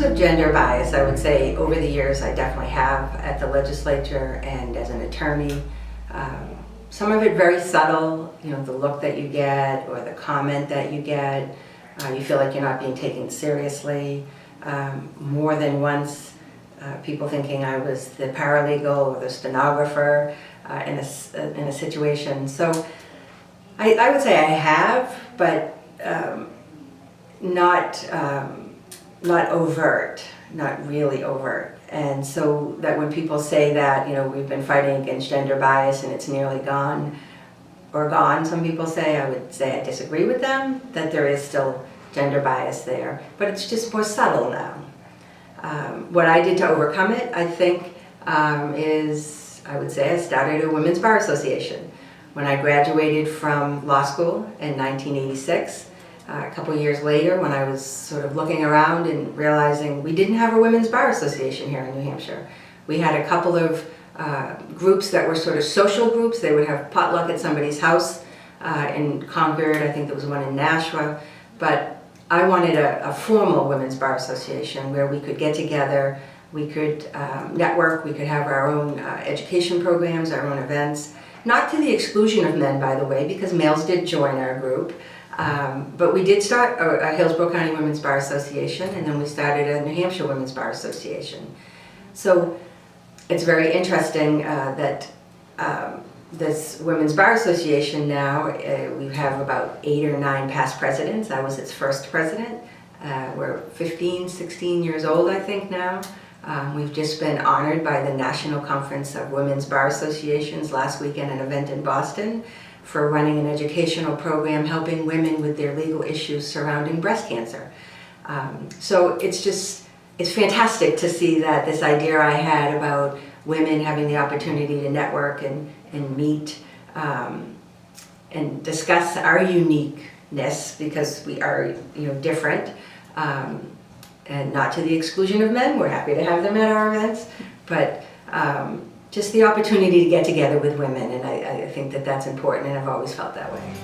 terms of gender bias, I would say over the years I definitely have at the legislature and as an attorney. Some of it very subtle, you know, the look that you get or the comment that you get. You feel like you're not being taken seriously. More than once, people thinking I was the paralegal or the stenographer in a situation. So I would say I have, but not overt, not really overt. And so that when people say that, you know, we've been fighting against gender bias and it's nearly gone, some people say, I would say I disagree with them, that there is still gender bias there, but it's just more subtle now. What I did to overcome it, I think, is, I would say I started a Women's Bar Association. When I graduated from law school in 1986, a couple years later, when I was sort of looking around and realizing we didn't have a Women's Bar Association here in New Hampshire. We had a couple of groups that were sort of social groups. They would have potluck at somebody's house in Concord. I think there was one in Nashua. But I wanted a formal Women's Bar Association where we could get together, we could network, we could have our own education programs, our own events. Not to the exclusion of men, by the way, because males did join our group. But we did start a Hillsborough County Women's Bar Association, and then we started a New Hampshire Women's Bar Association. So it's very interesting that this Women's Bar Association now, we have about 8 or 9 past presidents. I was its first president. We're 15, 16 years old, I think, now. We've just been honored by the National Conference of Women's Bar Associations last weekend, an event in Boston, for running an educational program helping women with their legal issues surrounding breast cancer. So it's fantastic to see that this idea I had about women having the opportunity to network and meet and discuss our uniqueness, because we are, you know, different, and not to the exclusion of men. We're happy to have them at our events, but just the opportunity to get together with women, and I think that that's important, and I've always felt that way.